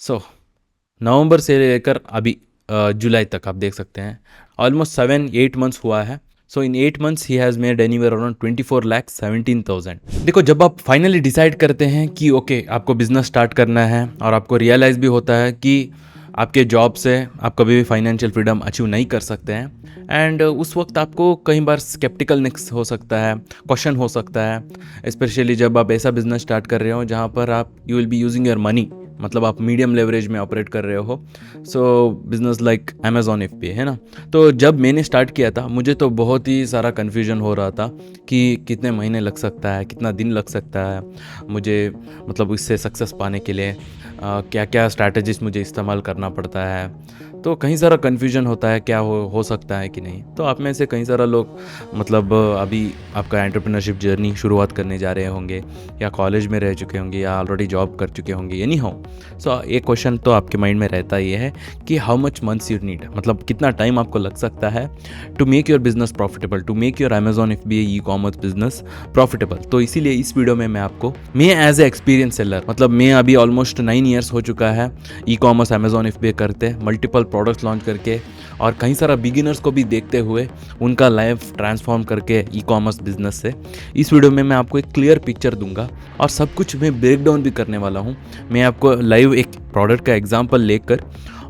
सो नवंबर से लेकर अभी जुलाई तक आप देख सकते हैं ऑलमोस्ट 7-8 मंथ्स हुआ है। सो इन 8 months he has made anywhere around 24,17,000। देखो, जब आप फाइनली डिसाइड करते हैं कि ओके आपको बिजनेस स्टार्ट करना है और आपको रियलाइज़ भी होता है कि आपके जॉब से आप कभी भी फाइनेंशियल फ्रीडम अचीव नहीं कर सकते हैं, एंड उस वक्त आपको कई बार स्केप्टिकलनेस हो सकता है, क्वेश्चन हो सकता है, स्पेशली जब आप ऐसा बिजनेस स्टार्ट कर रहे हो जहाँ पर आप you will be using your money, मतलब आप मीडियम लेवरेज में ऑपरेट कर रहे हो। सो बिजनेस लाइक अमेजॉन एफ है ना। तो जब मैंने स्टार्ट किया था मुझे तो बहुत ही सारा कन्फ्यूजन हो रहा था कि कितने महीने लग सकता है, कितना दिन लग सकता है मुझे, मतलब इससे सक्सेस पाने के लिए क्या क्या स्ट्रैटेजीज मुझे इस्तेमाल करना पड़ता है। तो कहीं सारा कन्फ्यूजन होता है क्या हो सकता है कि नहीं। तो आप में से कई सारा लोग मतलब अभी आपका एंटरप्रेन्योरशिप जर्नी शुरुआत करने जा रहे होंगे, या कॉलेज में रह चुके होंगे, या ऑलरेडी जॉब कर चुके होंगे, एनी हाउ। सो एक क्वेश्चन तो आपके माइंड में रहता ही है कि how much months you need, मतलब कितना टाइम आपको लग सकता है to make your business profitable, to make your Amazon F ecommerce business profitable. तो इसीलिए इस वीडियो में मैं एज ए एक्सपीरियंस सेलर, मतलब मैं अभी ऑलमोस्ट 9 ईयर्स हो चुका है ई कॉमर्स अमेजॉन एफ करते, मल्टीपल प्रोडक्ट्स लॉन्च करके, और कई सारा बिगिनर्स को भी देखते हुए उनका लाइफ ट्रांसफॉर्म करके ई कॉमर्स बिजनेस से। इस वीडियो में मैं आपको एक क्लियर पिक्चर दूंगा और सब कुछ मैं ब्रेक डाउन भी करने वाला हूँ। मैं आपको लाइव एक प्रोडक्ट का एग्जांपल लेकर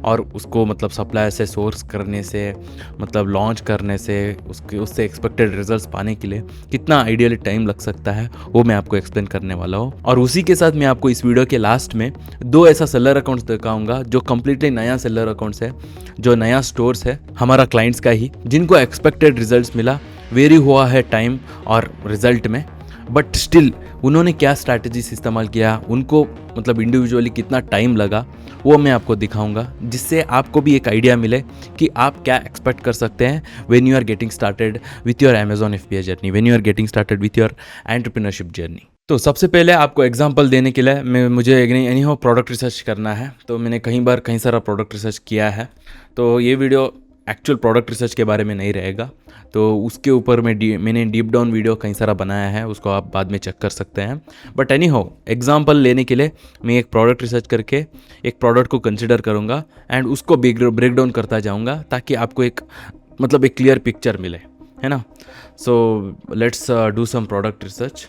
और उसको मतलब सप्लायर से सोर्स करने से, मतलब लॉन्च करने से, उससे एक्सपेक्टेड रिजल्ट्स पाने के लिए कितना आइडियली टाइम लग सकता है वो मैं आपको एक्सप्लेन करने वाला हूँ। और उसी के साथ मैं आपको इस वीडियो के लास्ट में 2 ऐसा सेलर अकाउंट्स दिखाऊंगा जो कम्प्लीटली नया सेलर अकाउंट्स है, जो नया स्टोर्स है हमारा क्लाइंट्स का ही, जिनको एक्सपेक्टेड रिजल्ट्स मिला, वेरी हुआ है टाइम और रिजल्ट में, बट स्टिल उन्होंने क्या स्ट्रैटेजीज इस्तेमाल किया, उनको मतलब इंडिविजुअली कितना टाइम लगा, वो मैं आपको दिखाऊंगा, जिससे आपको भी एक आइडिया मिले कि आप क्या एक्सपेक्ट कर सकते हैं when you are getting started with your Amazon FBI journey, when you are getting started with your entrepreneurship journey. तो सबसे पहले आपको एग्जांपल देने के लिए मुझे एनी हाउ प्रोडक्ट रिसर्च करना है। तो मैंने कई सारा प्रोडक्ट रिसर्च किया है, तो ये वीडियो एक्चुअल प्रोडक्ट रिसर्च के बारे में नहीं रहेगा। तो उसके ऊपर मैंने डीप डाउन वीडियो कई सारा बनाया है, उसको आप बाद में चेक कर सकते हैं। बट एनी हाउ एग्जाम्पल लेने के लिए मैं एक प्रोडक्ट रिसर्च करके एक प्रोडक्ट को कंसिडर करूँगा एंड उसको ब्रेक डाउन करता जाऊँगा, ताकि आपको एक मतलब एक क्लियर पिक्चर मिले, है ना। So let's do some product research.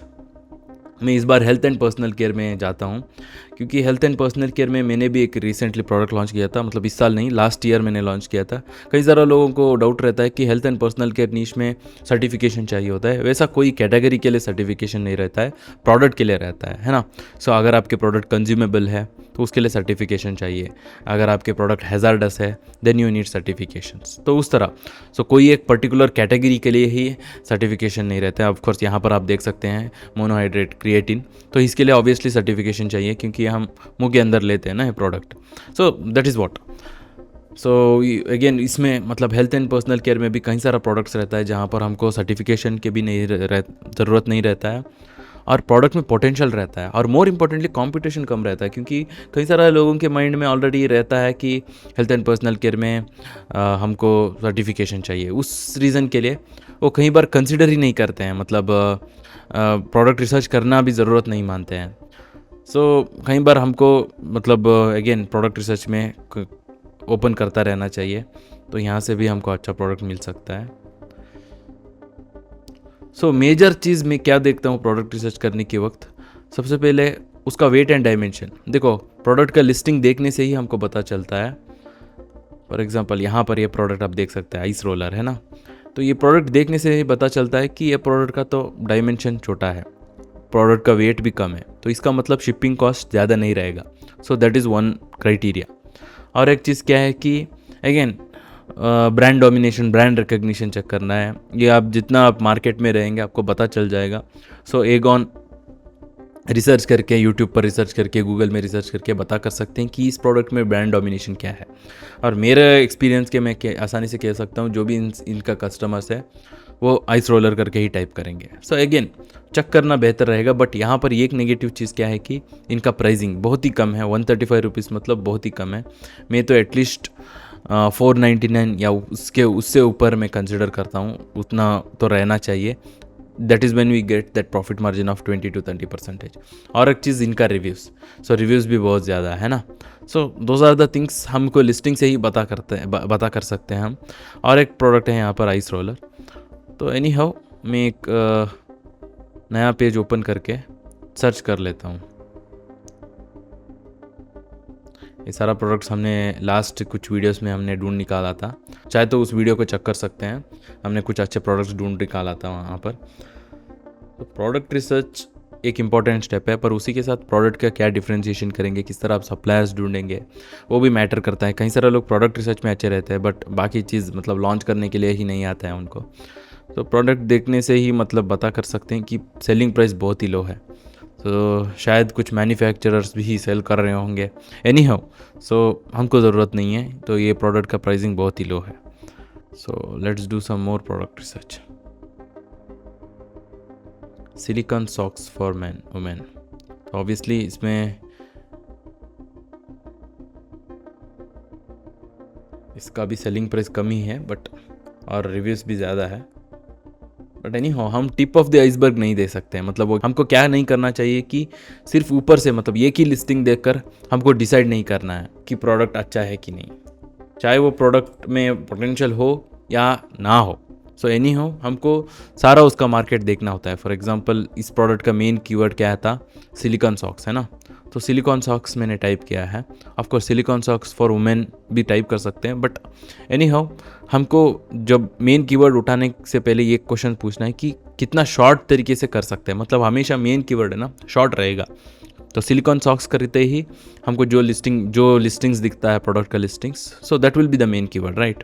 मैं इस बार हेल्थ एंड पर्सनल केयर में जाता हूँ, क्योंकि हेल्थ एंड पर्सनल केयर में मैंने भी एक रिसेंटली प्रोडक्ट लॉन्च किया था, मतलब इस साल नहीं, लास्ट ईयर मैंने लॉन्च किया था। कई सारा लोगों को डाउट रहता है कि हेल्थ एंड पर्सनल केयर नीश में सर्टिफिकेशन चाहिए होता है। वैसा कोई कैटेगरी के लिए सर्टिफिकेशन नहीं रहता है, प्रोडक्ट के लिए रहता है ना। सो अगर आपके प्रोडक्ट कंज्यूमेबल है तो उसके लिए सर्टिफिकेशन चाहिए, अगर आपके प्रोडक्ट हैज़ार्डस है देन यू नीड सर्टिफिकेशंस, तो उस तरह। सो कोई एक पर्टिकुलर कैटेगरी के लिए ही सर्टिफिकेशन नहीं रहता है। ऑफकोर्स यहाँ पर आप देख सकते हैं मोनोहाइड्रेट क्रिएटिन, तो इसके लिए ऑब्वियसली सर्टिफिकेशन चाहिए, क्योंकि हम मुंह के अंदर लेते हैं ना ये product. So that is what. So again इसमें मतलब हेल्थ एंड पर्सनल केयर में भी कई सारा प्रोडक्ट्स रहता है जहाँ पर हमको सर्टिफिकेशन के भी नहीं ज़रूरत नहीं रहता है, और प्रोडक्ट में पोटेंशियल रहता है, और मोर इम्पोर्टेंटली कंपटीशन कम रहता है, क्योंकि कई सारे लोगों के माइंड में ऑलरेडी ये रहता है कि हेल्थ एंड पर्सनल केयर में हमको सर्टिफिकेशन चाहिए। उस रीज़न के लिए वो कई बार कंसिडर ही नहीं करते हैं, मतलब प्रोडक्ट रिसर्च करना भी ज़रूरत नहीं मानते हैं। सो कई बार हमको मतलब अगेन प्रोडक्ट रिसर्च में ओपन करता रहना चाहिए, तो यहाँ से भी हमको अच्छा प्रोडक्ट मिल सकता है। सो मेजर चीज़ मैं क्या देखता हूँ प्रोडक्ट रिसर्च करने के वक्त, सबसे पहले उसका वेट एंड डायमेंशन। देखो, प्रोडक्ट का लिस्टिंग देखने से ही हमको पता चलता है। फॉर एग्जांपल यहाँ पर ये प्रोडक्ट आप देख सकते हैं, आइस रोलर है ना। तो ये प्रोडक्ट देखने से ही पता चलता है कि ये प्रोडक्ट का तो डायमेंशन छोटा है, प्रोडक्ट का वेट भी कम है, तो इसका मतलब शिपिंग कॉस्ट ज़्यादा नहीं रहेगा। So that is one criteria. और एक चीज़ क्या है कि again brand domination, brand recognition check करना है। ये आप जितना आप मार्केट में रहेंगे आपको पता चल जाएगा। सो एगॉन रिसर्च करके, यूट्यूब पर रिसर्च करके, गूगल में रिसर्च करके बता कर सकते हैं कि इस प्रोडक्ट में ब्रांड डोमिनेशन क्या है। और मेरे एक्सपीरियंस के मैं आसानी से कह सकता हूँ, जो भी इनका कस्टमर्स है वो आइस रोलर करके ही टाइप करेंगे। सो अगेन चेक करना बेहतर रहेगा। बट यहाँ पर एक नेगेटिव चीज़ क्या है कि इनका प्राइसिंग बहुत ही कम है, 135 रुपीज़, मतलब बहुत ही कम है। मैं तो एटलीस्ट 499 या उससे ऊपर मैं कंसिडर करता हूँ, उतना तो रहना चाहिए। That is when we get that profit margin of 20 to 30%। और एक चीज़ इनका रिव्यूज़, सो रिव्यूज़ भी बहुत ज़्यादा है ना। So those are the things हमको लिस्टिंग से ही बता कर सकते हैं हम। और एक प्रोडक्ट है यहाँ पर आइस रोलर। तो एनी हाउ मैं एक नया पेज ओपन करके सर्च कर लेता हूँ। ये सारा प्रोडक्ट्स हमने लास्ट कुछ वीडियोस में हमने ढूंढ निकाला था, चाहे तो उस वीडियो को चेक कर सकते हैं। हमने कुछ अच्छे प्रोडक्ट्स ढूंढ निकाला था वहाँ पर। तो प्रोडक्ट रिसर्च एक इम्पॉर्टेंट स्टेप है, पर उसी के साथ प्रोडक्ट का क्या डिफ्रेंशिएशन करेंगे, किस तरह आप सप्लायर्स ढूंढेंगे, वो भी मैटर करता है। कई सारे लोग प्रोडक्ट रिसर्च में अच्छे रहते हैं बट बाकी चीज़ मतलब लॉन्च करने के लिए ही नहीं आता है उनको। तो प्रोडक्ट देखने से ही मतलब बता कर सकते हैं कि सेलिंग प्राइस बहुत ही लो है। तो शायद कुछ मैन्युफैक्चरर्स भी सेल कर रहे होंगे। एनी हाउ सो हमको ज़रूरत नहीं है, तो ये प्रोडक्ट का प्राइसिंग बहुत ही लो है। So let's do some more product research. Silicon socks for man women. तो ऑब्वियसली इसमें इसका भी सेलिंग प्राइस कम ही है बट और रिव्यूज़ भी ज़्यादा है। बट एनी हाउ हम टिप ऑफ द आइसबर्ग नहीं दे सकते हैं। मतलब वो हमको क्या नहीं करना चाहिए कि सिर्फ ऊपर से मतलब एक ही लिस्टिंग देखकर हमको डिसाइड नहीं करना है कि प्रोडक्ट अच्छा है कि नहीं, चाहे वो प्रोडक्ट में पोटेंशियल हो या ना हो। सो एनी हाउ हमको सारा उसका मार्केट देखना होता है। फॉर एग्जांपल इस प्रोडक्ट का मेन कीवर्ड क्या था, सिलिकॉन सॉक्स है ना। तो सिलिकॉन सॉक्स मैंने टाइप किया है। Of course silicon socks for women भी टाइप कर सकते हैं बट एनी हाउ हमको जब मेन कीवर्ड उठाने से पहले ये क्वेश्चन पूछना है कि कितना शॉर्ट तरीके से कर सकते हैं। मतलब हमेशा मेन कीवर्ड है ना शॉर्ट रहेगा। तो सिलिकॉन सॉक्स करते ही हमको जो लिस्टिंग्स दिखता है प्रोडक्ट का listings, so that will be the main keyword right.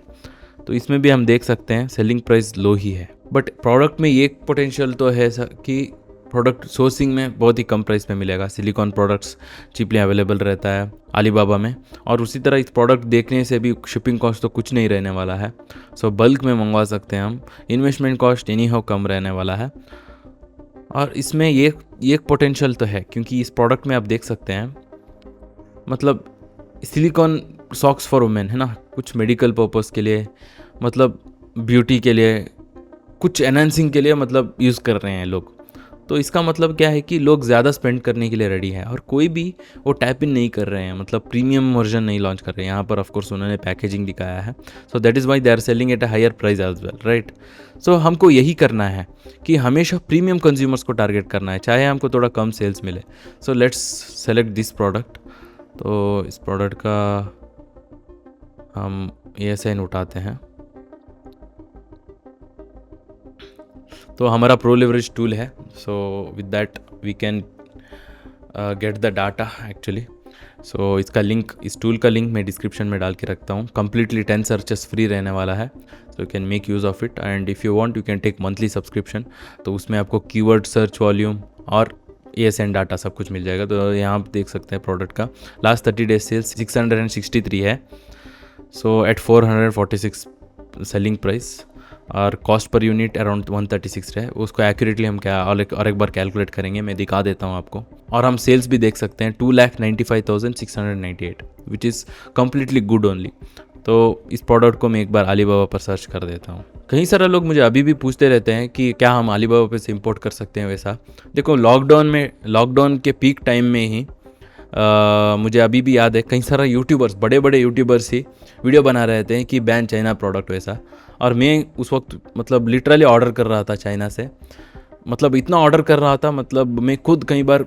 तो इसमें भी हम देख सकते हैं सेलिंग प्राइस लो ही है बट प्रोडक्ट में ये पोटेंशियल तो है कि प्रोडक्ट सोर्सिंग में बहुत ही कम प्राइस में मिलेगा। सिलिकॉन प्रोडक्ट्स चीपली अवेलेबल रहता है अलीबाबा में, और उसी तरह इस प्रोडक्ट देखने से भी शिपिंग कॉस्ट तो कुछ नहीं रहने वाला है। सो बल्क में मंगवा सकते हैं हम। Investment cost any how come रहने वाला है। और इसमें ये पोटेंशियल तो है क्योंकि इस प्रोडक्ट में आप देख सकते हैं मतलब सिलिकॉन सॉक्स फॉर वुमेन है ना, कुछ मेडिकल पर्पस के लिए मतलब ब्यूटी के लिए कुछ एनहांसिंग के लिए मतलब यूज़ कर रहे हैं लोग। तो इसका मतलब क्या है कि लोग ज़्यादा स्पेंड करने के लिए रेडी हैं और कोई भी वो टैप इन नहीं कर रहे हैं, मतलब प्रीमियम वर्जन नहीं लॉन्च कर रहे हैं। यहाँ पर ऑफ कोर्स उन्होंने पैकेजिंग दिखाया है, so that is why they are selling at a higher price as well right. So हमको यही करना है कि हमेशा प्रीमियम कंज्यूमर्स को टारगेट करना है, चाहे हमको थोड़ा कम सेल्स मिले। So let's select this product. तो इस प्रोडक्ट का हम ESN उठाते हैं। तो हमारा प्रो लेवरेज टूल है, so with that we can get the data actually. So इसका लिंक, इस टूल का लिंक मैं डिस्क्रिप्शन में डाल के रखता हूँ। कम्प्लीटली 10 सर्चेस फ्री रहने वाला है, so you can make use of it and if you want you can take monthly subscription. तो उसमें आपको कीवर्ड सर्च वॉल्यूम और ESN डाटा सब कुछ मिल जाएगा। तो यहाँ आप देख सकते हैं प्रोडक्ट का लास्ट 30 डेज सेल्स 663 है, सो एट 446 सेलिंग प्राइस और कॉस्ट पर यूनिट अराउंड 136 है। उसको एक्यूरेटली हम क्या और एक बार कैलकुलेट करेंगे, मैं दिखा देता हूँ आपको। और हम सेल्स भी देख सकते हैं 2,95,698 which is completely good only. तो इस प्रोडक्ट को मैं एक बार अलीबाबा पर सर्च कर देता हूँ। कई सारे लोग मुझे अभी भी पूछते रहते हैं कि क्या हम अलीबाबा पे से इंपोर्ट कर सकते हैं। वैसा देखो लॉकडाउन के पीक टाइम में ही मुझे अभी भी याद है कई सारा यूट्यूबर्स, बड़े बड़े यूट्यूबर्स ही वीडियो बना रहे थे कि बैन चाइना प्रोडक्ट वैसा। और मैं उस वक्त मतलब लिटरली ऑर्डर कर रहा था चाइना से, मतलब इतना ऑर्डर कर रहा था, मतलब मैं खुद कई बार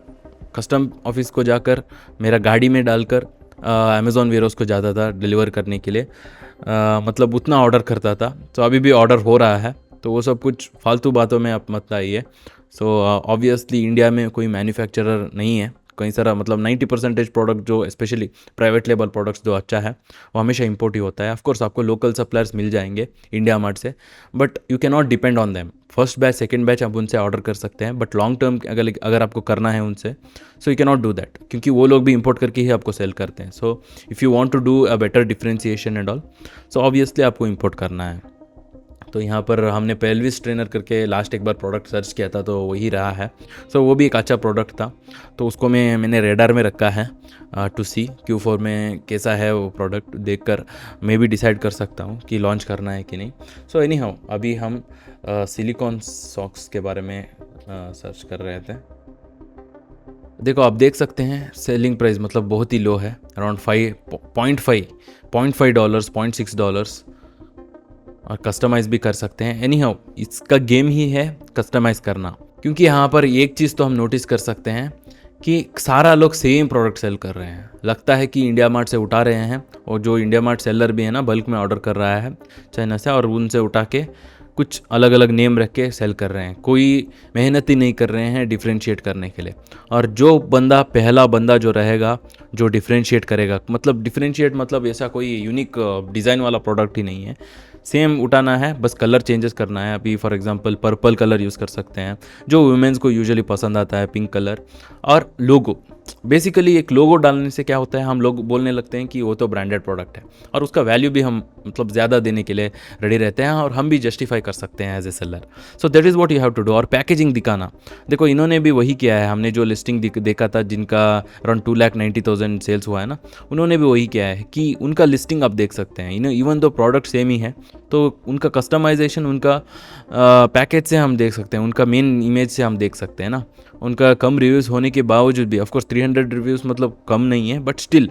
कस्टम ऑफिस को जाकर मेरा गाड़ी में डालकर अमेज़ॉन वेयरहाउस को जाता था डिलीवर करने के लिए, मतलब उतना ऑर्डर करता था। तो अभी भी ऑर्डर हो रहा है, तो वो सब कुछ फालतू बातों में आप मत आइए। सो ऑब्वियसली इंडिया में कोई मैन्युफैक्चरर नहीं है। कई सारा मतलब 90% प्रोडक्ट जो स्पेशली प्राइवेट लेबल प्रोडक्ट्स जो अच्छा है वो हमेशा इंपोर्ट ही होता है। ऑफकोर्स आपको लोकल सप्लायर्स मिल जाएंगे इंडिया मार्ट से, but you can not depend on them. First batch second batch आप उनसे ऑर्डर कर सकते हैं, बट लॉन्ग टर्म अगर आपको करना है उनसे, सो you can not do that क्योंकि वो लोग भी इंपोर्ट करके ही आपको सेल करते हैं। So if you want to do a better differentiation and all, so obviously आपको इंपोर्ट करना है। तो यहाँ पर हमने पेल्विस ट्रेनर करके लास्ट एक बार प्रोडक्ट सर्च किया था, तो वही रहा है। सो वो भी एक अच्छा प्रोडक्ट था, तो उसको मैंने रेडार में रखा है टू सी Q4 में कैसा है वो प्रोडक्ट, देखकर मैं भी डिसाइड कर सकता हूँ कि लॉन्च करना है कि नहीं। सो एनी हाउ अभी हम सिलिकॉन सॉक्स के बारे में सर्च कर रहे थे। देखो आप देख सकते हैं सेलिंग प्राइस मतलब बहुत ही लो है, अराउंड 5.5 डॉलर्स, $0.6, और कस्टमाइज़ भी कर सकते हैं। एनी हाउ इसका गेम ही है कस्टमाइज़ करना, क्योंकि यहाँ पर एक चीज़ तो हम नोटिस कर सकते हैं कि सारा लोग सेम प्रोडक्ट सेल कर रहे हैं। लगता है कि इंडिया मार्ट से उठा रहे हैं, और जो इंडिया मार्ट सेलर भी है ना बल्क में ऑर्डर कर रहा है चाइना से, और उनसे उठा के कुछ अलग अलग नेम रख के सेल कर रहे हैं। कोई मेहनत ही नहीं कर रहे हैं डिफ्रेंशिएट करने के लिए। और जो बंदा पहला बंदा जो रहेगा जो डिफ्रेंशिएट करेगा, मतलब डिफ्रेंशिएट मतलब ऐसा कोई यूनिक डिज़ाइन वाला प्रोडक्ट ही नहीं है, सेम उठाना है, बस कलर चेंजेस करना है। अभी for example purple colour use कर सकते हैं जो वुमेन्स को यूजुअली पसंद आता है, पिंक कलर, और लोगो। बेसिकली एक लोगो डालने से क्या होता है, हम लोग बोलने लगते हैं कि वो तो ब्रांडेड प्रोडक्ट है, और उसका वैल्यू भी हम मतलब ज़्यादा देने के लिए रेडी रहते हैं, और हम भी जस्टिफाई कर सकते हैं as a seller. So that is what you have to do. और पैकेजिंग दिखाना, देखो इन्होंने भी वही किया है। हमने जो लिस्टिंग देखा था जिनका अराउंड 2,90,000 सेल्स हुआ है ना, उन्होंने भी वही किया है कि उनका लिस्टिंग आप देख सकते हैं। इवन दो प्रोडक्ट सेम ही है, तो उनका कस्टमाइजेशन उनका पैकेज से हम देख सकते हैं, उनका मेन इमेज से हम देख सकते हैं ना। उनका कम रिव्यूज़ होने के बावजूद भी, ऑफकोर्स 300 रिव्यूज़ मतलब कम नहीं है, but still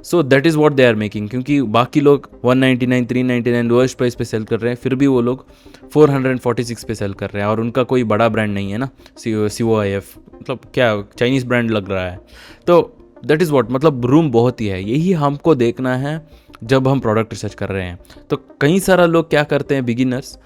so that is what they are making. क्योंकि बाकी लोग 199, 399 लोएस्ट प्राइस पे सेल कर रहे हैं, फिर भी वो लोग 446 पे सेल कर रहे हैं, और उनका कोई बड़ा ब्रांड नहीं है ना, COIF, मतलब क्या चाइनीज़ ब्रांड लग रहा है। तो दैट इज़ व्हाट, मतलब रूम बहुत ही है। यही हमको देखना है जब हम प्रोडक्ट रिसर्च कर रहे हैं। तो कई सारा लोग क्या करते हैं, बिगिनर्स,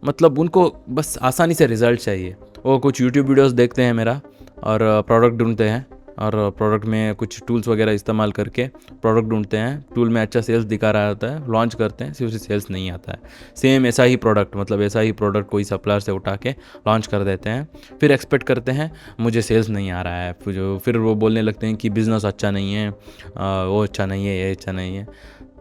मतलब उनको बस आसानी से रिजल्ट चाहिए। वो कुछ यूट्यूब वीडियोस देखते हैं मेरा, और प्रोडक्ट ढूंढते हैं, और प्रोडक्ट में कुछ टूल्स वगैरह इस्तेमाल करके प्रोडक्ट ढूंढते हैं। टूल में अच्छा सेल्स दिखा रहा होता है, लॉन्च करते हैं, सिर्फ सेल्स नहीं आता है। सेम ऐसा ही प्रोडक्ट, मतलब ऐसा ही प्रोडक्ट कोई सप्लायर से उठा के लॉन्च कर देते हैं, फिर एक्सपेक्ट करते हैं मुझे सेल्स नहीं आ रहा है। फिर वो बोलने लगते हैं कि बिज़नेस अच्छा नहीं है, वो अच्छा नहीं है, ये अच्छा नहीं है।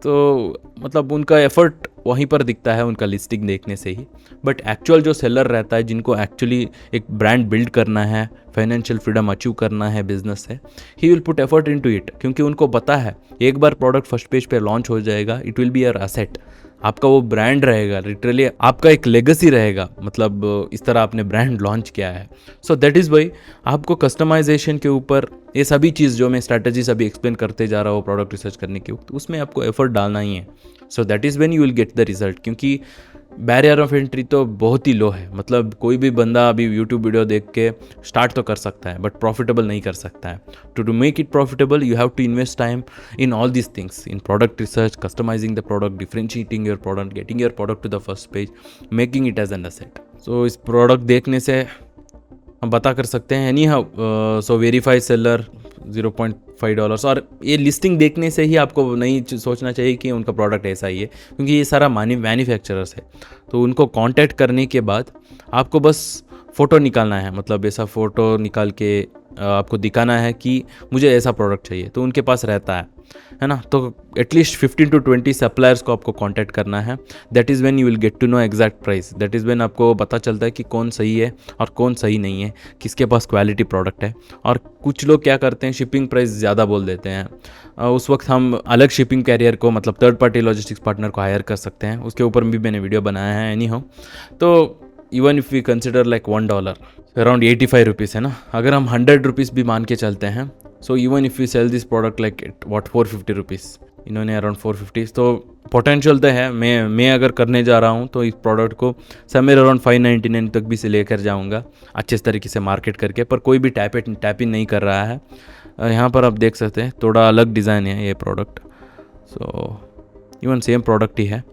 तो मतलब उनका एफर्ट वहीं पर दिखता है उनका लिस्टिंग देखने से ही। बट एक्चुअल जो सेलर रहता है, जिनको एक्चुअली एक ब्रांड बिल्ड करना है, फाइनेंशियल फ्रीडम अचीव करना है बिजनेस से, he will put effort into it. क्योंकि उनको पता है एक बार प्रोडक्ट फर्स्ट पेज पे लॉन्च हो जाएगा, it will be your asset. आपका वो ब्रांड रहेगा, लिटरली आपका एक लेगेसी रहेगा, मतलब इस तरह आपने ब्रांड लॉन्च किया है। सो दैट इज़ वाई आपको कस्टमाइजेशन के ऊपर ये सभी चीज़ जो मैं स्ट्रैटेजीज अभी एक्सप्लेन करते जा रहा हूँ प्रोडक्ट रिसर्च करने के वक्त, उसमें आपको एफर्ट डालना ही है। So that is when you will get the result. क्योंकि बैरियर ऑफ एंट्री तो बहुत ही लो है, मतलब कोई भी बंदा अभी यूट्यूब वीडियो देख के स्टार्ट तो कर सकता है, बट प्रॉफिटेबल नहीं कर सकता है। To make it profitable you have to invest time in all these things, in product research, customizing the product, differentiating your product, getting your product to the first page, making it as an asset. So इस product देखने से हम पता कर सकते हैं। Anyhow so verify seller $0.5, और ये लिस्टिंग देखने से ही आपको नहीं सोचना चाहिए कि उनका प्रोडक्ट ऐसा ही है, क्योंकि ये सारा मैन्युफैक्चरर्स है। तो उनको कांटेक्ट करने के बाद आपको बस फ़ोटो निकालना है, मतलब ऐसा फ़ोटो निकाल के आपको दिखाना है कि मुझे ऐसा प्रोडक्ट चाहिए, तो उनके पास रहता है ना। तो एटलीस्ट 15 to 20 सप्लायर्स को आपको कांटेक्ट करना है। That is when you will get to know exact price. That is when आपको पता चलता है कि कौन सही है और कौन सही नहीं है, किसके पास क्वालिटी प्रोडक्ट है। और कुछ लोग क्या करते हैं, शिपिंग प्राइस ज़्यादा बोल देते हैं। उस वक्त हम अलग शिपिंग कैरियर को, मतलब थर्ड पार्टी लॉजिस्टिक्स पार्टनर को हायर कर सकते हैं। उसके ऊपर भी मैंने वीडियो बनाया है। एनी हाउ, तो even if we consider like $1 around 85 rupees है ना, अगर हम 100 रुपीज़ भी मान के चलते हैं, so even if you sell this product like what 450 rupees, इन्होंने अराउंड 450, तो पोटेंशियल तो है। मैं अगर करने जा रहा हूँ तो इस प्रोडक्ट को समवेयर अराउंड 599 तक भी से लेकर जाऊँगा अच्छे तरीके से मार्केट करके। पर कोई भी टैप इन नहीं कर रहा है। यहाँ पर आप देख सकते हैं थोड़ा अलग डिज़ाइन है ये product. So even same product ही है,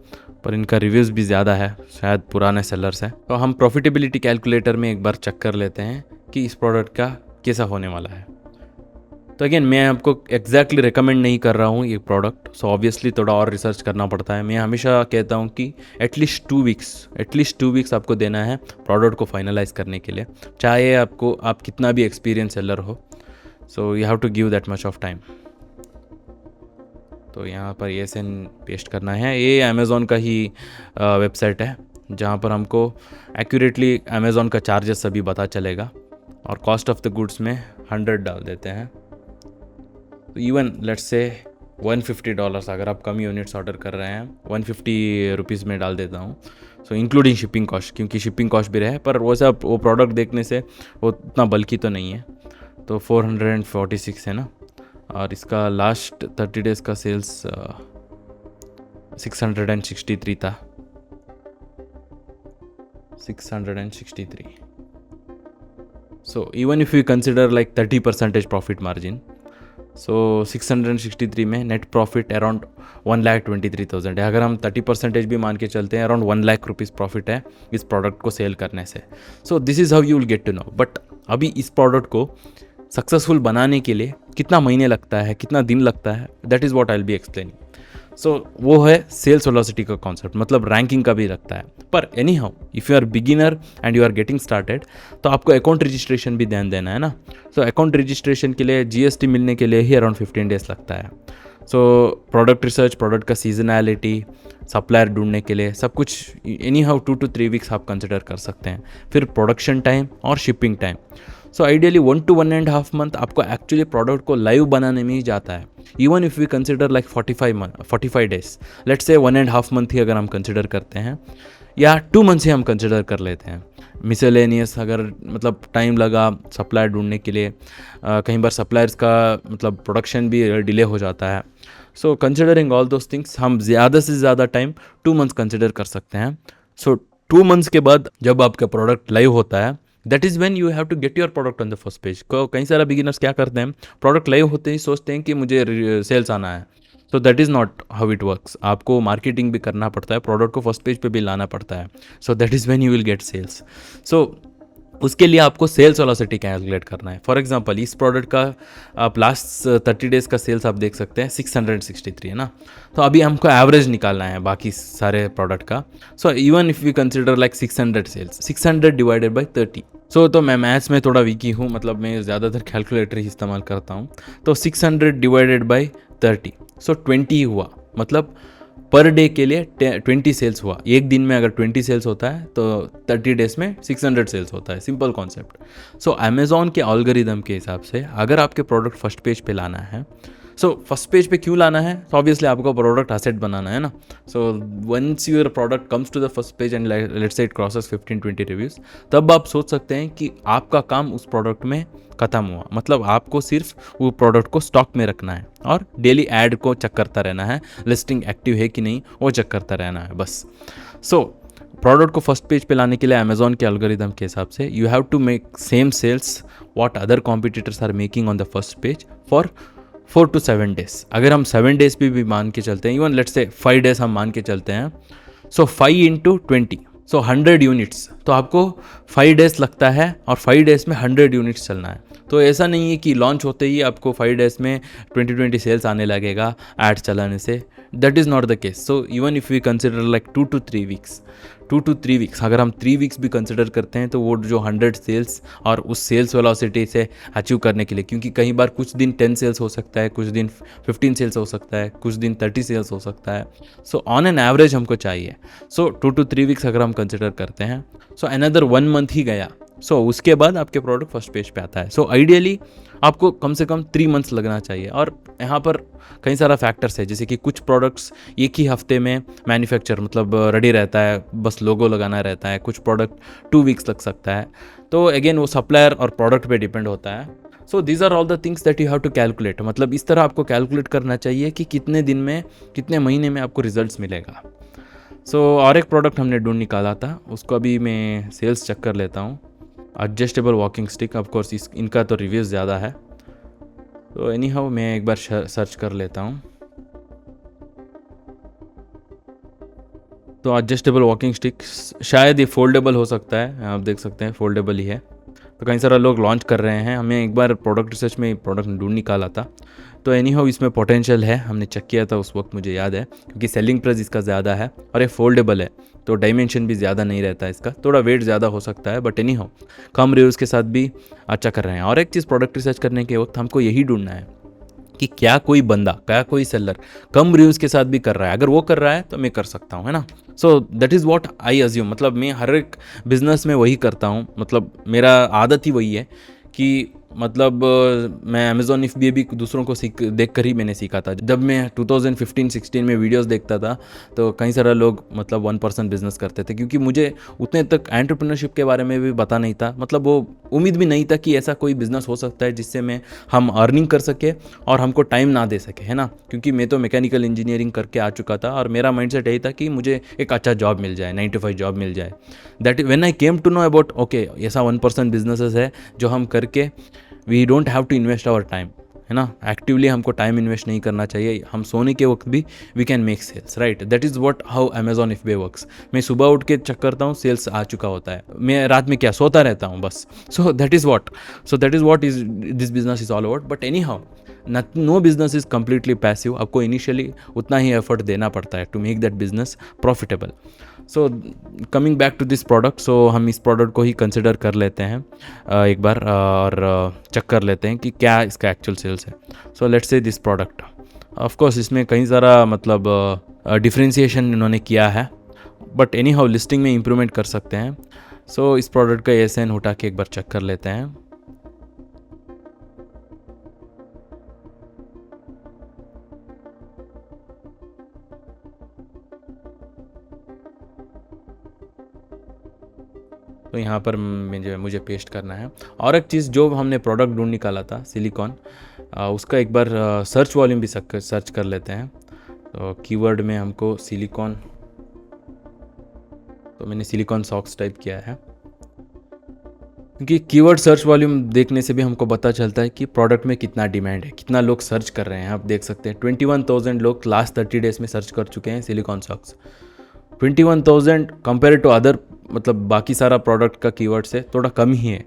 पर इनका रिव्यूज़ भी ज़्यादा है, शायद पुराने सेलर्स हैं। तो हम प्रॉफिटेबिलिटी कैलकुलेटर में एक बार चेक कर लेते हैं कि इस प्रोडक्ट का कैसा होने वाला है। तो अगेन मैं आपको एग्जैक्टली रिकमेंड नहीं कर रहा हूँ ये प्रोडक्ट, सो ऑब्वियसली थोड़ा और रिसर्च करना पड़ता है। मैं हमेशा कहता हूँ कि एटलीस्ट 2 वीक्स आपको देना है प्रोडक्ट को फाइनलाइज करने के लिए, चाहे आप कितना भी एक्सपीरियंस सेलर हो। So you have to give that much of time. तो यहाँ पर ये सेन पेस्ट करना है। ये अमेज़ॉन का ही वेबसाइट है, जहाँ पर हमको एक्यूरेटली अमेज़ॉन का चार्जेस सभी पता चलेगा। और कॉस्ट ऑफ द गुड्स में 100 डाल देते हैं। तो इवन लेट्स से $150 अगर आप कम यूनिट्स ऑर्डर कर रहे हैं, 150 रुपीज़ में डाल देता हूँ। सो इंक्लूडिंग शिपिंग कॉस्ट, क्योंकि शिपिंग कॉस्ट भी रहे, पर वो सब वो प्रोडक्ट देखने से वो उतना बल्कि तो नहीं है। तो 446 है ना, और इसका लास्ट 30 डेज़ का सेल्स 663 था, 663. So even if we consider like 30% profit margin, so 663 में नेट प्रॉफिट अराउंड 1,23,000 है. अगर हम 30% भी मान के चलते हैं, अराउंड 1 लाख रुपीज़ प्रॉफिट है इस प्रोडक्ट को सेल करने से. So this is how you will get to know. But अभी इस प्रोडक्ट को सक्सेसफुल बनाने के लिए कितना महीने लगता है, कितना दिन लगता है, that is what I will be explaining. So वो है सेल्स वेलोसिटी का कॉन्सेप्ट, मतलब रैंकिंग का भी लगता है. पर anyhow if you are beginner and you are getting started, तो आपको अकाउंट रजिस्ट्रेशन भी ध्यान देना है ना. सो अकाउंट रजिस्ट्रेशन के लिए GST मिलने के लिए ही अराउंड 15 डेज़ लगता है. सो प्रोडक्ट रिसर्च, प्रोडक्ट का सीजनैलिटी, सप्लायर ढूंढने के लिए सब कुछ एनी हाउ 2 to 3 वीक्स आप कंसिडर कर सकते हैं. फिर प्रोडक्शन टाइम और shipping time. So ideally 1 to 1.5 month आपको एक्चुअली प्रोडक्ट को लाइव बनाने में ही जाता है. Even if we consider like 45 days, let's say 1.5 month ही अगर हम कंसिडर करते हैं, या 2 मंथ से हम कंसिडर कर लेते हैं. मिसलेनियस अगर मतलब टाइम लगा सप्लायर ढूंढने के लिए, कई बार सप्लायर्स का मतलब प्रोडक्शन भी डिले हो जाता है. So considering all those things हम ज़्यादा से ज़्यादा टाइम 2 मंथ्स कंसिडर कर सकते हैं. सो 2 मंथ्स के बाद जब आपका प्रोडक्ट लाइव होता है, that is when you have to get your product on the first page. कई सारे बिगिनर्स क्या करते हैं, प्रोडक्ट लाइव होते ही सोचते हैं कि मुझे सेल्स आना है. तो that is not how it works. आपको मार्केटिंग भी करना पड़ता है, प्रोडक्ट को फर्स्ट पेज पे भी लाना पड़ता है. So that is when you will get sales. So उसके लिए आपको सेल्स वेलोसिटी कैलकुलेट करना है. फॉर एग्जांपल इस प्रोडक्ट का आप लास्ट 30 डेज़ का सेल्स आप देख सकते हैं 663 है ना. तो अभी हमको एवरेज निकालना है बाकी सारे प्रोडक्ट का. So even if we consider like 600 sales, 600 divided by 30. So तो मैं मैथ्स में थोड़ा वीकी हूँ, मतलब मैं ज़्यादातर कैलकुलेटर ही इस्तेमाल करता हूँ. तो 600 डिवाइडेड बाई 30, सो 20 हुआ. मतलब पर डे के लिए 20 सेल्स हुआ. एक दिन में अगर 20 सेल्स होता है तो 30 डेज में 600 सेल्स होता है. Simple concept. सो अमेज़ॉन के एल्गोरिदम के हिसाब से अगर आपके प्रोडक्ट फर्स्ट पेज पे लाना है, सो फर्स्ट पेज पे क्यों लाना है, तो ऑब्वियसली आपको प्रोडक्ट असेट बनाना है ना. So once your product comes to the first page and let's say it crosses 15-20 reviews, तब आप सोच सकते हैं कि आपका काम उस प्रोडक्ट में ख़त्म हुआ. मतलब आपको सिर्फ वो प्रोडक्ट को स्टॉक में रखना है और डेली ऐड को चेक करता रहना है, लिस्टिंग एक्टिव है कि नहीं वो चेक करता रहना है बस. सो प्रोडक्ट को फर्स्ट पेज पे लाने के लिए अमेज़ॉन के एल्गोरिदम के हिसाब से you have to make same sales what other competitors are making on the first page for 4 to 7 days. अगर हम 7 डेज भी मान के चलते हैं, इवन लेट्स से 5 डेज हम मान के चलते हैं, सो 5 into 20, सो 100 यूनिट्स. तो आपको 5 डेज लगता है और 5 डेज में 100 यूनिट्स चलना है. तो ऐसा नहीं है कि लॉन्च होते ही आपको 5 डेज में 20 सेल्स आने लगेगा एड चलाने से. That is not the case. So even if we consider like 2 to 3 weeks, 2 to 3 weeks, अगर हम 3 वीक्स भी कंसिडर करते हैं, तो वो जो 100 सेल्स और उस सेल्स वेलोसिटी से अचीव करने के लिए, क्योंकि कई बार कुछ दिन 10 सेल्स हो सकता है, कुछ दिन 15 सेल्स हो सकता है, कुछ दिन 30 सेल्स हो सकता है. सो ऑन एन एवरेज हमको चाहिए. सो 2 to 3 वीक्स अगर हम कंसिडर करते हैं, सो अनदर 1 मंथ ही गया. सो उसके बाद आपके प्रोडक्ट फर्स्ट पेज पे आता है. सो आइडियली आपको कम से कम 3 मंथ्स लगना चाहिए. और यहाँ पर कई सारा फैक्टर्स है, जैसे कि कुछ प्रोडक्ट्स एक ही हफ्ते में मैन्युफैक्चर मतलब रेडी रहता है, बस लोगो लगाना रहता है. कुछ प्रोडक्ट 2 वीक्स लग सकता है. तो अगेन वो सप्लायर और प्रोडक्ट पे डिपेंड होता है. So these are all the things that you have to calculate. मतलब इस तरह आपको कैलकुलेट करना चाहिए कि कितने दिन में, कितने महीने में आपको रिजल्ट्स मिलेगा. सो और एक प्रोडक्ट हमने ढूंढ निकाला था, उसको अभी मैं सेल्स चेक कर लेता हूँ. Adjustable walking stick. ऑफकोर्स इनका तो रिव्यूज़ ज़्यादा है, तो एनी हाउ मैं एक बार सर्च कर लेता हूँ. तो एडजस्टेबल वॉकिंग स्टिक शायद ये फोल्डेबल हो सकता है. आप देख सकते हैं फोल्डेबल ही है. तो कई सारे लोग लॉन्च कर रहे हैं. हमें एक बार प्रोडक्ट रिसर्च में प्रोडक्ट ढूंढ निकाला था. तो एनी हाउ इसमें पोटेंशियल है, हमने चेक किया था उस वक्त, मुझे याद है, क्योंकि सेलिंग प्राइस इसका ज़्यादा है और ये फोल्डेबल है, तो डायमेंशन भी ज़्यादा नहीं रहता है इसका. थोड़ा वेट ज़्यादा हो सकता है, but any how come reviews के साथ भी अच्छा कर रहे हैं. और एक चीज़ प्रोडक्ट रिसर्च करने के वक्त हमको यही ढूंढना है कि क्या कोई बंदा, क्या कोई सेलर कम रिव्यूज़ के साथ भी कर रहा है. अगर वो कर रहा है तो मैं कर सकता हूँ, है ना. सो that is what I assume. मतलब मैं हर एक बिज़नेस में वही करता हूँ. मतलब मेरा आदत ही वही है कि मतलब मैं अमेज़ॉन FBA भी दूसरों को देख कर ही मैंने सीखा था। जब मैं 2015-16 में वीडियोस देखता था तो कई सारे लोग मतलब 1% बिजनेस करते थे, क्योंकि मुझे उतने तक एंटरप्रेन्योरशिप के बारे में भी पता नहीं था। मतलब वो उम्मीद भी नहीं था कि ऐसा कोई बिज़नेस हो सकता है जिससे मैं हम अर्निंग कर सके और हमको टाइम ना दे सके, है ना। क्योंकि मैं तो मैकेनिकल इंजीनियरिंग करके आ चुका था और मेरा माइंडसेट यही था कि मुझे एक अच्छा जॉब मिल जाए, 9 to 5 जॉब मिल जाए। That when I came to know about okay ऐसा 1% बिजनेसेस है जो हम करके we don't have to invest our time, है ना। एक्टिवली हमको टाइम इन्वेस्ट नहीं करना चाहिए, हम सोने के वक्त भी we can make sales, right. That is what how Amazon FBA works. मैं सुबह उठ के चेक करता हूँ, सेल्स आ चुका होता है, मैं रात में क्या सोता रहता हूँ बस। So that is what is this business is all about. But anyhow no business is completely passive. आपको इनिशियली उतना ही एफर्ट देना पड़ता है to make that business profitable. So coming back to this product, so हम इस product को ही consider कर लेते हैं एक बार और चेक कर लेते हैं कि क्या इसका एक्चुअल सेल्स है। So let's say this product, of course इसमें कई सारा मतलब डिफ्रेंशिएशन इन्होंने किया है, बट एनी हाउ लिस्टिंग में इम्प्रूवमेंट कर सकते हैं। सो इस प्रोडक्ट का ASN उठा के एक बार चेक कर लेते हैं। तो यहाँ पर मुझे पेस्ट करना है। और एक चीज़, जो हमने प्रोडक्ट ढूंढ निकाला था सिलिकॉन, उसका एक बार सर्च वॉल्यूम भी सर्च कर लेते हैं। तो कीवर्ड में हमको सिलिकॉन, तो मैंने सिलिकॉन सॉक्स टाइप किया है, क्योंकि कीवर्ड सर्च वॉल्यूम देखने से भी हमको पता चलता है कि प्रोडक्ट में कितना डिमांड है, कितना लोग सर्च कर रहे हैं। आप देख सकते हैं 21,000 लोग लास्ट 30 डेज में सर्च कर चुके हैं silicon socks. 21,000 compare to other, मतलब बाकी सारा प्रोडक्ट का कीवर्ड से थोड़ा कम ही है,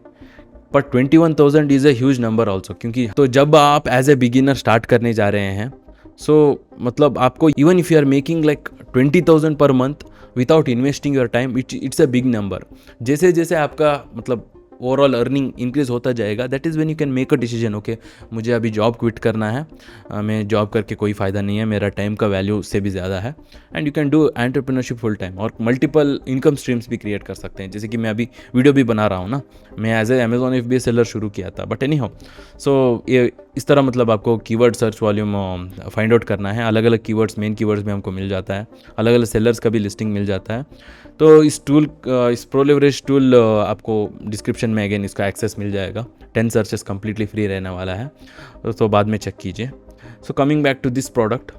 पर 21,000 is a huge number also. क्योंकि तो जब आप एज ए बिगिनर स्टार्ट करने जा रहे हैं, सो मतलब आपको even if you are making like 20,000 पर month without investing your time, it's a big number. जैसे जैसे आपका मतलब ओवरऑल अर्निंग इंक्रीज होता जाएगा, that is when you can make a decision, okay मुझे अभी जॉब क्विट करना है, मैं जॉब करके कोई फ़ायदा नहीं है, मेरा टाइम का वैल्यू उससे भी ज़्यादा है। And you can do entrepreneurship full time और मल्टीपल इनकम स्ट्रीम्स भी क्रिएट कर सकते हैं। जैसे कि मैं अभी वीडियो भी बना रहा हूँ ना, मैं as a Amazon FBA seller शुरू किया था, बट एनी हाउ सो ये इस तरह मतलब आपको keyword search volume find out करना है। अलग अलग कीवर्ड्स, मेन कीवर्ड्स में हमको मिल जाता है, अलग अलग सेलर्स का भी लिस्टिंग मिल जाता है। तो इस प्रो लेवरेज टूल आपको डिस्क्रिप्शन में अगेन इसका एक्सेस मिल जाएगा। 10 सर्चेस कम्प्लीटली फ्री रहने वाला है, तो बाद में चेक कीजिए। So coming back to this product,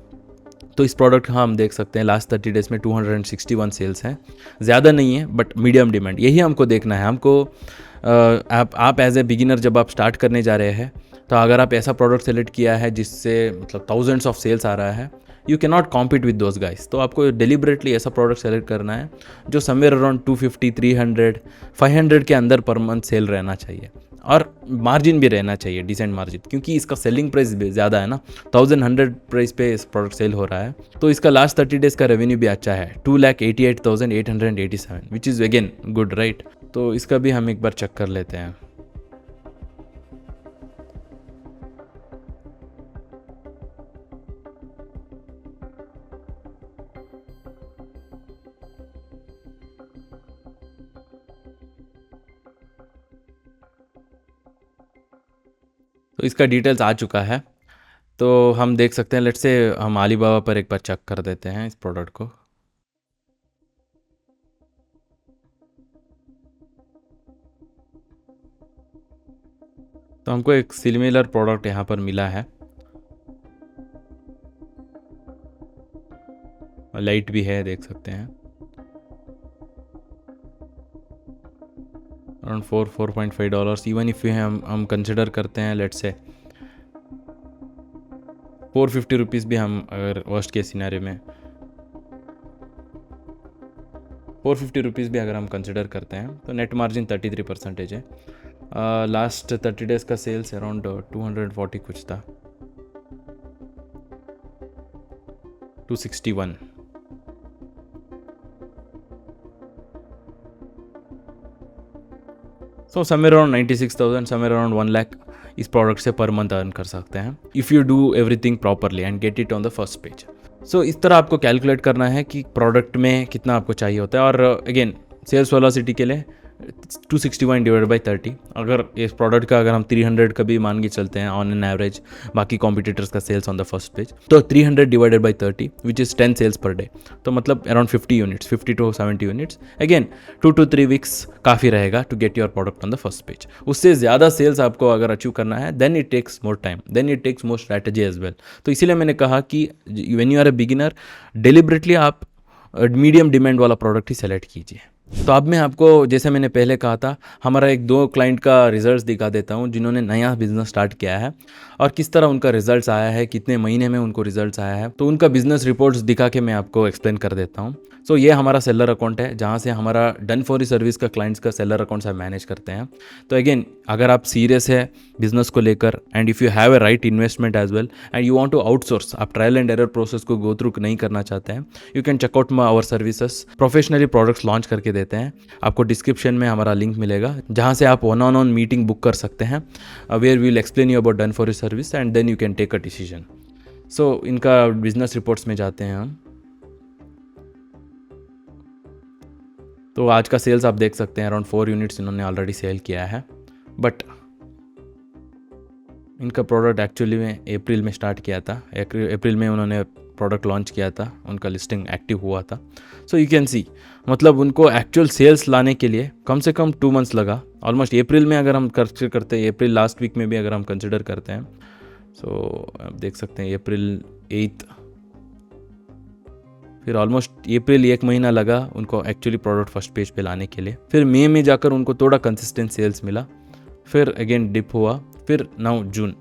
तो इस प्रोडक्ट हाँ हम देख सकते हैं लास्ट 30 डेज में 261 सेल्स हैं। ज़्यादा नहीं है बट मीडियम डिमांड, यही हमको देखना है। हमको आप एज ए बिगिनर जब आप स्टार्ट करने जा रहे हैं, तो अगर आप ऐसा प्रोडक्ट सेलेक्ट किया है जिससे मतलब थाउजेंड्स ऑफ सेल्स आ रहा है, you can not compete with those guys. तो आपको डेलिबरेटली ऐसा प्रोडक्ट सेलेक्ट करना है जो समवेयर अराउंड 250, 300, 500 के अंदर पर मंथ सेल रहना चाहिए, और मार्जिन भी रहना चाहिए, डिसेंट मार्जिन, क्योंकि इसका सेलिंग प्राइस भी ज़्यादा है ना, 1100 प्राइस पे इस प्रोडक्ट सेल हो रहा है। तो इसका लास्ट 30 डेज़ का रेवेन्यू भी अच्छा है, 2,88,887, which is again good, right. तो इसका भी हम एक बार चेक कर लेते हैं। तो इसका डिटेल्स आ चुका है, तो हम देख सकते हैं। लेट्स से हम अलीबाबा पर एक बार चेक कर देते हैं इस प्रोडक्ट को। तो हमको एक सिमिलर प्रोडक्ट यहाँ पर मिला है, लाइट भी है, देख सकते हैं, अराउंड $4.5। इवन इफ हम कंसिडर करते हैं लेट्स से 450 रुपीज़ भी, हम अगर वर्स्ट केस सिनेरियो में 450 रुपीज़ भी अगर हम कंसिडर करते हैं, तो नेट मार्जिन 33% है। लास्ट 30 डेज़ का सेल्स अराउंड 240 कुछ था, 261। So somewhere around 96,000, somewhere around 1 lakh इस प्रोडक्ट से पर मंथ अर्न कर सकते हैं, if you do everything properly and get it on the first page. So इस तरह आपको कैलकुलेट करना है कि प्रोडक्ट में कितना आपको चाहिए होता है। और अगेन सेल्स वेलोसिटी के लिए 261 डिवाइड बाई 30, अगर इस प्रोडक्ट का अगर हम 300 का भी मान के चलते हैं ऑन एन एवरेज बाकी कॉम्पिटिटर्स का sales on the first page, तो 300 divided by 30 which is 10 sales पर डे, तो मतलब around 50 units, 50 to 70 units. Again 2 to 3 weeks काफ़ी रहेगा to get your product on the first page. उससे ज़्यादा सेल्स आपको अगर अचीव करना है then it takes more time, then it takes more strategy as well. तो इसीलिए मैंने कहा कि when you are a beginner, deliberately आप मीडियम डिमांड वाला प्रोडक्ट ही सेलेक्ट कीजिए। तो अब मैं आपको, जैसे मैंने पहले कहा था, हमारा एक दो क्लाइंट का रिजल्ट्स दिखा देता हूँ जिन्होंने नया बिजनेस स्टार्ट किया है और किस तरह उनका रिजल्ट्स आया है, कितने महीने में उनको रिजल्ट्स आया है। तो उनका बिजनेस रिपोर्ट्स दिखा के मैं आपको एक्सप्लेन कर देता हूँ। सो ये हमारा सेलर अकाउंट है जहाँ से हमारा डन फॉर सर्विस का क्लाइंट्स का सेलर अकाउंट से मैनेज करते हैं। तो अगेन अगर आप सीरियस है बिजनेस को लेकर and if you have a right investment as well and you want to outsource, आप ट्रायल एंड एरर प्रोसेस को गो थ्रू नहीं करना चाहते हैं, you can check out our services. Professionally products launch करके देते हैं। आपको डिस्क्रिप्शन में हमारा लिंक मिलेगा जहाँ से आप वन ऑन मीटिंग बुक कर सकते हैं, where we will explain you about done for service and then you can take a decision. So इनका बिजनेस रिपोर्ट्स में जाते हैं हम। तो आज का सेल्स आप देख सकते हैं, अराउंड 4 यूनिट्स इन्होंने ऑलरेडी सेल किया है। बट इनका प्रोडक्ट एक्चुअली में अप्रैल में स्टार्ट किया था, अप्रैल में उन्होंने प्रोडक्ट लॉन्च किया था, उनका लिस्टिंग एक्टिव हुआ था। सो यू कैन सी, मतलब उनको एक्चुअल सेल्स लाने के लिए कम से कम 2 मंथ्स लगा ऑलमोस्ट। अप्रैल में अगर हम कंसिडर करते हैं, अप्रैल लास्ट वीक में भी अगर हम कंसिडर करते हैं, सो आप देख सकते हैं अप्रैल 8, फिर ऑलमोस्ट अप्रैल 1 महीना लगा उनको एक्चुअली प्रोडक्ट फर्स्ट पेज पे लाने के लिए। फिर मई में जाकर उनको थोड़ा कंसिस्टेंट सेल्स मिला, फिर अगेन डिप हुआ, फिर नाउ जून।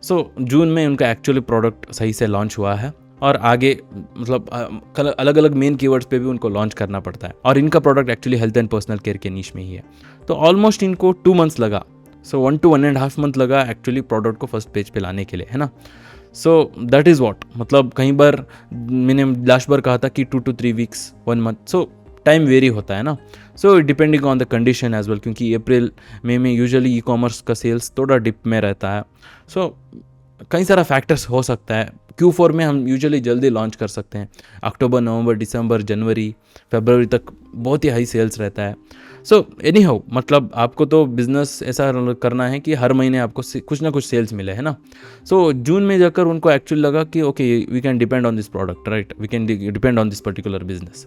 सो जून में उनका एक्चुअली प्रोडक्ट सही से लॉन्च हुआ है और आगे मतलब अलग अलग मेन कीवर्ड्स पे भी उनको लॉन्च करना पड़ता है और इनका product actually health and personal care के नीश में ही है। तो ऑलमोस्ट इनको 2 मंथ्स लगा, सो 1 to 1.5 मंथ लगा एक्चुअली प्रोडक्ट को फर्स्ट पेज पे लाने के लिए, है ना। सो दैट इज़ वॉट, मतलब कई बार मैंने लास्ट बार कहा था कि 2 to 3 weeks 1 month, so time vary होता है ना। So depending on the condition as well, क्योंकि अप्रैल मई में यूजुअली ई कॉमर्स का सेल्स थोड़ा डिप में रहता है। सो कई सारा फैक्टर्स हो सकता है। Q4 में हम यूजुअली जल्दी लॉन्च कर सकते हैं, अक्टूबर, नवंबर, दिसंबर, जनवरी, फरवरी तक बहुत ही हाई सेल्स रहता है। सो एनी हाउ, मतलब आपको तो बिजनेस ऐसा करना है कि हर महीने आपको कुछ ना कुछ सेल्स मिले, है ना। सो जून में जाकर उनको एक्चुअली लगा कि okay we can depend on this product, right, we can depend on this particular business.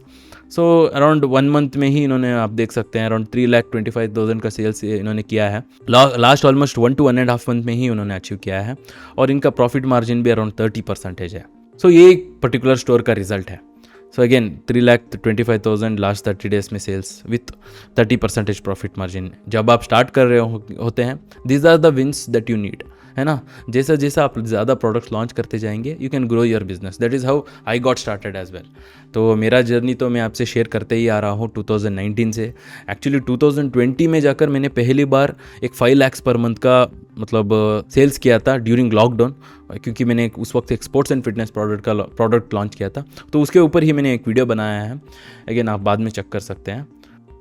So around 1 month में ही इन्होंने, आप देख सकते हैं, अराउंड 3,25,000 का सेल्स इन्होंने किया है। लास्ट ऑलमोस्ट 1 to 1.5 मंथ में ही उन्होंने अचीव किया है और इनका प्रॉफिट मार्जिन भी अराउंड 30% है। सो ये एक पर्टिकुलर स्टोर का रिजल्ट है। सो अगेन 3,25,000 लास्ट 30 डेज में सेल्स विथ 30% प्रॉफिट मार्जिन। जब आप स्टार्ट कर रहे होते हैं, this are the wins that you need, है ना। जैसा जैसा आप ज़्यादा प्रोडक्ट्स लॉन्च करते जाएंगे, you can grow your business. That is how I got started as well. तो मेरा जर्नी तो मैं आपसे शेयर करते ही आ रहा हूँ 2019 से। एक्चुअली 2020 में जाकर मैंने पहली बार एक 5 lakhs पर मंथ का मतलब सेल्स किया था ड्यूरिंग लॉकडाउन, क्योंकि मैंने उस वक्त एक sports and fitness product launch किया था। तो उसके ऊपर ही मैंने एक वीडियो बनाया है, अगेन आप बाद में चेक कर सकते हैं।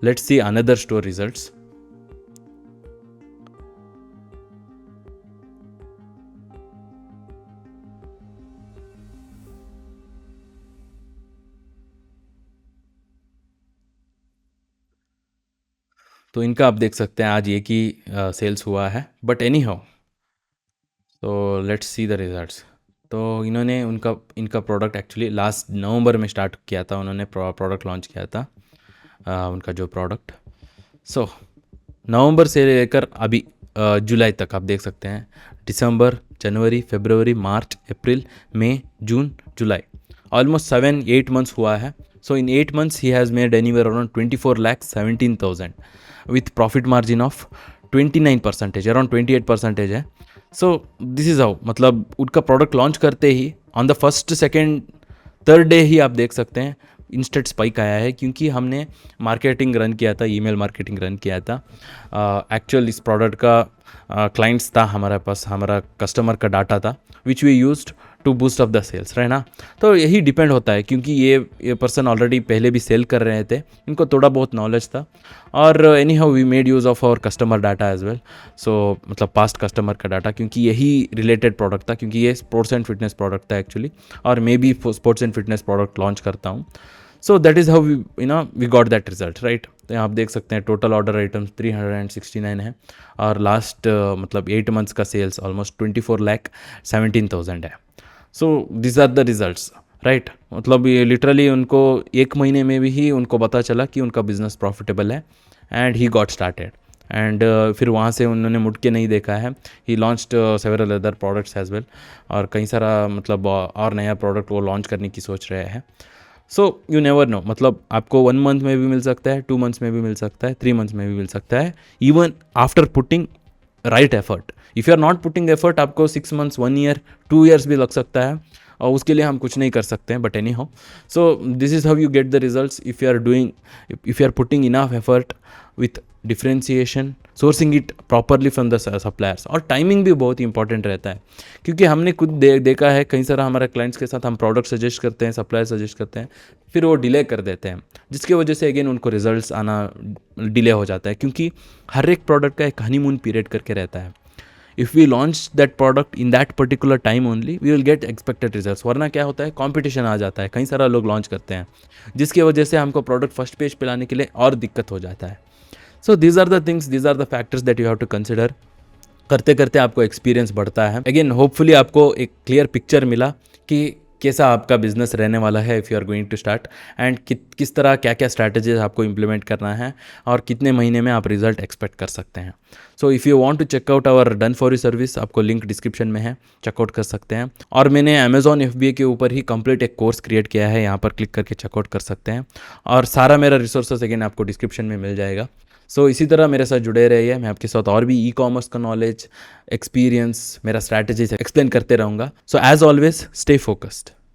Let's see another store results. तो इनका आप देख सकते हैं आज एक ही सेल्स हुआ है, बट एनी हाउ, तो लेट्स सी द रिजल्ट्स। तो इन्होंने इनका प्रोडक्ट एक्चुअली लास्ट नवंबर में स्टार्ट किया था, उन्होंने प्रोडक्ट लॉन्च किया था उनका जो प्रोडक्ट। सो नवंबर से लेकर अभी जुलाई तक आप देख सकते हैं, दिसंबर, जनवरी, फरवरी, मार्च, अप्रैल, मई, जून, जुलाई, ऑलमोस्ट 7-8 मंथ्स हुआ है। सो इन 8 months he has made anywhere around 24,17,000 with profit margin of 29%, around 28% है। सो दिस इज़ हाउ, मतलब उनका प्रोडक्ट लॉन्च करते ही on the first second third day ही आप देख सकते हैं इंस्टेंट स्पाइक आया है, क्योंकि हमने मार्केटिंग रन किया था, ईमेल मार्केटिंग रन किया था। एक्चुअल इस प्रोडक्ट का क्लाइंट्स था हमारे पास, हमारा कस्टमर का डाटा था which we used to boost of the sales, है ना। तो यही डिपेंड होता है, क्योंकि ये पर्सन ऑलरेडी पहले भी सेल कर रहे थे, इनको थोड़ा बहुत नॉलेज था। और anyhow we made use of our customer data as well. So मतलब पास्ट कस्टमर का डाटा, क्योंकि यही रिलेटेड प्रोडक्ट था, क्योंकि ये स्पोर्ट्स एंड फिटनेस प्रोडक्ट था एक्चुअली, और मैं भी sports and fitness product launch करता हूँ। So that is how we got that result, right. तो यहाँ आप देख सकते हैं टोटल ऑर्डर आइटम्स 369 है और लास्ट मतलब 8 मंथ्स का सेल्स ऑलमोस्ट 24,17,000 है। So this are the results, right. मतलब ये लिटरली उनको 1 महीने में भी ही उनको पता चला कि उनका बिजनेस प्रॉफिटेबल है and he got started and फिर वहाँ से उन्होंने मुड़ के नहीं देखा है। He launched several other products as well, और कई सारा मतलब और नया प्रोडक्ट वो लॉन्च करने की सोच रहे हैं। सो यू नेवर नो, मतलब आपको 1 मंथ में भी मिल सकता है, 2 मंथ्स में भी मिल सकता है, 3 मंथ्स में भी मिल सकता है, even after putting right effort. If you are not putting effort आपको 6 मंथ्स, 1 ईयर, 2 ईयर्स भी लग सकता है, और उसके लिए हम कुछ नहीं कर सकते हैं, but anyhow. So this is how you get the results if you are putting enough effort with differentiation, sourcing it properly from the suppliers. और टाइमिंग भी बहुत इंपॉर्टेंट रहता है, क्योंकि हमने खुद देखा है कई सारा हमारे क्लाइंट्स के साथ हम प्रोडक्ट सजेस्ट करते हैं, सप्लायर सजेस्ट करते हैं, फिर वो डिले कर देते हैं, जिसकी वजह से अगेन उनको रिजल्ट्स आना डिले हो जाता है, क्योंकि हर एक प्रोडक्ट का एक हनीमून पीरियड करके रहता है। If we launch that product in that particular time only we will get expected results. वरना क्या होता है, कंपटीशन आ जाता है, कई सारा लोग लॉन्च करते हैं, जिसकी वजह से हमको प्रोडक्ट फर्स्ट पेज पे लाने के लिए और दिक्कत हो जाता है। So these are the things, these are the factors that you have to consider. करते करते आपको एक्सपीरियंस बढ़ता है। अगेन होपफुली आपको एक क्लियर पिक्चर मिला कि कैसा आपका बिजनेस रहने वाला है if you are going to start, and किस तरह क्या क्या स्ट्रैटेजीज आपको इम्प्लीमेंट करना है और कितने महीने में आप रिजल्ट एक्सपेक्ट कर सकते हैं। So if you want to check out our done for you service, आपको लिंक डिस्क्रिप्शन में है, चेकआउट कर सकते हैं। और मैंने अमेजॉन FBA के ऊपर ही कंप्लीट एक कोर्स क्रिएट किया है, यहाँ पर क्लिक करके चेकआउट कर सकते हैं, और सारा मेरा रिसोर्सेज अगेन आपको डिस्क्रिप्शन में मिल जाएगा। सो इसी तरह मेरे साथ जुड़े रहिए, मैं आपके साथ और भी ई-कॉमर्स का नॉलेज, एक्सपीरियंस, मेरा स्ट्रैटेजी एक्सप्लेन करते रहूँगा। So as always stay focused.